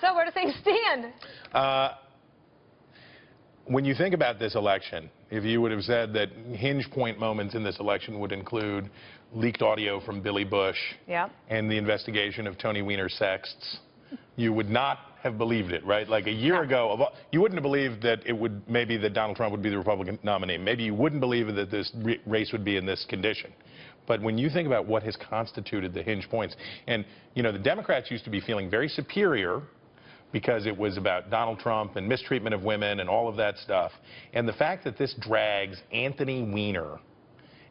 So where do things stand? When you think about this election, if you would have said that hinge point moments in this election would include leaked audio from Billy Bush and the investigation of Tony Weiner's sexts, you would not have believed it, right? Like a year ago, you wouldn't have believed that it would maybe that Donald Trump would be the Republican nominee. Maybe you wouldn't believe that this race would be in this condition. But when you think about what has constituted the hinge points, and you know, the Democrats used to be feeling very superior because it was about Donald Trump and mistreatment of women and all of that stuff. And the fact that this drags Anthony Weiner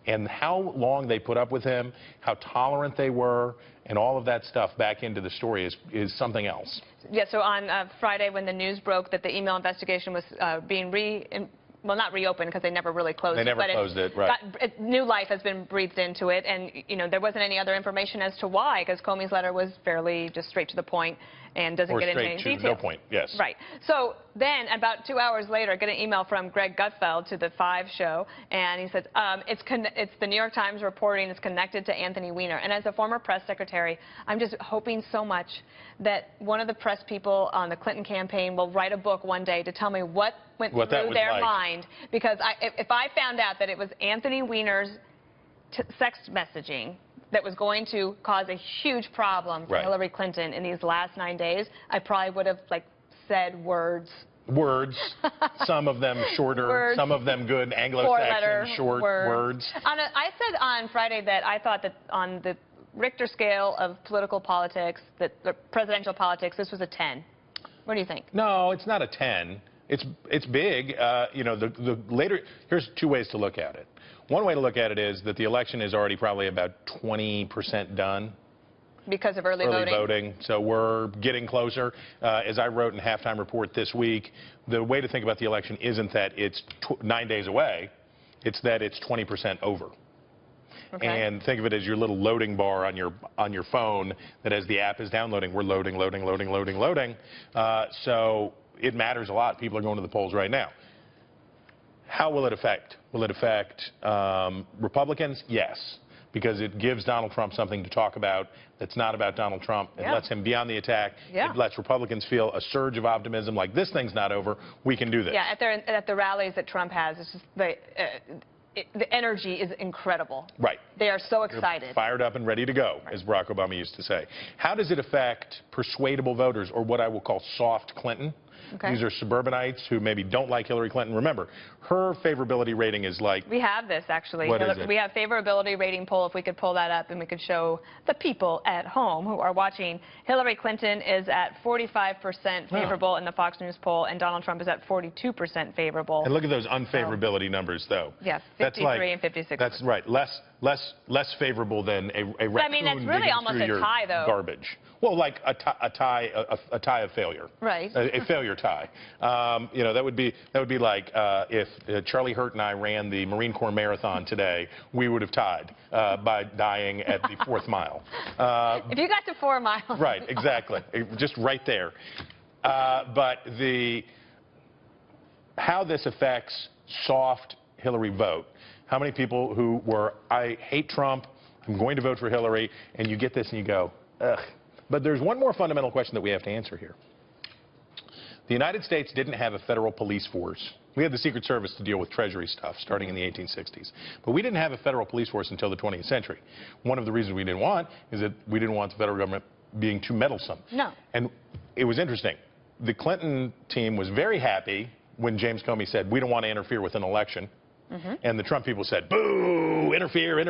and how long they put up with him, how tolerant they were, and all of that stuff back into the story is something else. Yeah, so on Friday when the news broke that the email investigation was being well, not reopened because they never really closed it. They never closed it, right. New life has been breathed into it, and you know there wasn't any other information as to why, because Comey's letter was fairly just straight to the point and doesn't get into any detail. No point, yes. Right. So then, about 2 hours later, I get an email from Greg Gutfeld to the 5 show, and he says, it's the New York Times reporting it's connected to Anthony Weiner. And as a former press secretary, I'm just hoping so much that one of the press people on the Clinton campaign will write a book one day to tell me what went through their mind. Because if I found out that it was Anthony Weiner's sex messaging that was going to cause a huge problem for Hillary Clinton in these last 9 days, I probably would have said words. Some of them shorter, some of them good Anglo-Saxon short words. I said on Friday that I thought that on the Richter scale of political politics, the presidential politics, this was a 10. What do you think? No, it's not a 10. It's big. You know, the later. Here's 2 ways to look at it. One way to look at it is that the election is already probably about 20% done. Because of early voting. So we're getting closer. As I wrote in Halftime Report this week, the way to think about the election isn't that it's 9 days away. It's that it's 20% over. Okay. And think of it as your little loading bar on your phone that as the app is downloading, we're loading. So it matters a lot. People are going to the polls right now. How will it affect? Will it affect Republicans? Yes, because it gives Donald Trump something to talk about that's not about Donald Trump. It lets him be on the attack. It lets Republicans feel a surge of optimism, like this thing's not over. We can do this. Yeah, at the rallies that Trump has, it's just the energy is incredible. Right. They are so excited. They're fired up and ready to go, as Barack Obama used to say. How does it affect persuadable voters, or what I will call soft Clinton? Okay. These are suburbanites who maybe don't like Hillary Clinton. Remember, her favorability rating is like... We have this, actually. What is it? We have favorability rating poll. If we could pull that up and we could show the people at home who are watching. Hillary Clinton is at 45% favorable in the Fox News poll, and Donald Trump is at 42% favorable. And look at those unfavorability numbers, though. Yes, 53 and 56. That's right. Less favorable than a raccoon. I mean, that's really almost a tie, though. Garbage. Well, like a tie of failure. Right. A failure tie. You know, that would be like if Charlie Hurt and I ran the Marine Corps Marathon today, we would have tied by dying at the 4th mile. If you got to 4 miles. Right, exactly. Just right there. But how this affects soft Hillary vote. How many people who were, I hate Trump, I'm going to vote for Hillary, and you get this and you go, ugh. But there's one more fundamental question that we have to answer here. The United States didn't have a federal police force. We had the Secret Service to deal with Treasury stuff starting in the 1860s. But we didn't have a federal police force until the 20th century. One of the reasons we didn't want is that we didn't want the federal government being too meddlesome. No. And it was interesting. The Clinton team was very happy when James Comey said, we don't want to interfere with an election. And the Trump people said, boo, interfere.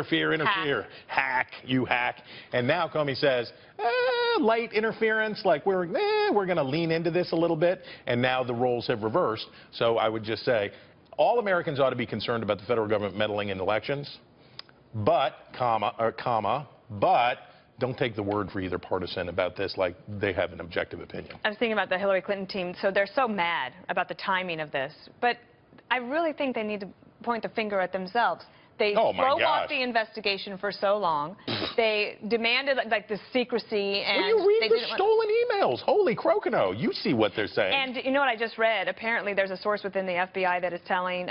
Hack, you hack. And now Comey says, light interference, like we're going to lean into this a little bit. And now the roles have reversed. So I would just say, all Americans ought to be concerned about the federal government meddling in elections, but, but don't take the word for either partisan about this like they have an objective opinion. I was thinking about the Hillary Clinton team. So they're so mad about the timing of this. But I really think they need to point the finger at themselves. They broke off the investigation for so long. They demanded like the secrecy, and well, you read the stolen emails. Holy crocono! You see what they're saying. And you know what I just read? Apparently, there's a source within the FBI that is telling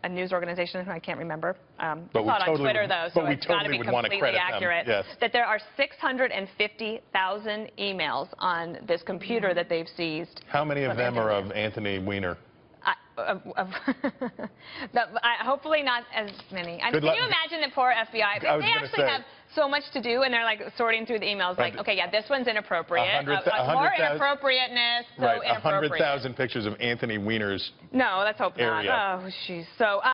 a news organization who I can't remember. I But saw it on Twitter, though, so it's got to be completely accurate. Yes. That there are 650,000 emails on this computer that they've seized. How many of them are of Anthony Weiner? Hopefully not as many. Can you imagine the poor FBI? They actually have so much to do, and they're like sorting through the emails. Like, okay, yeah, this one's inappropriate. More inappropriateness. So right, inappropriate. 100,000 pictures of Anthony Weiner's. No, let's hope area. not. Oh, jeez. So.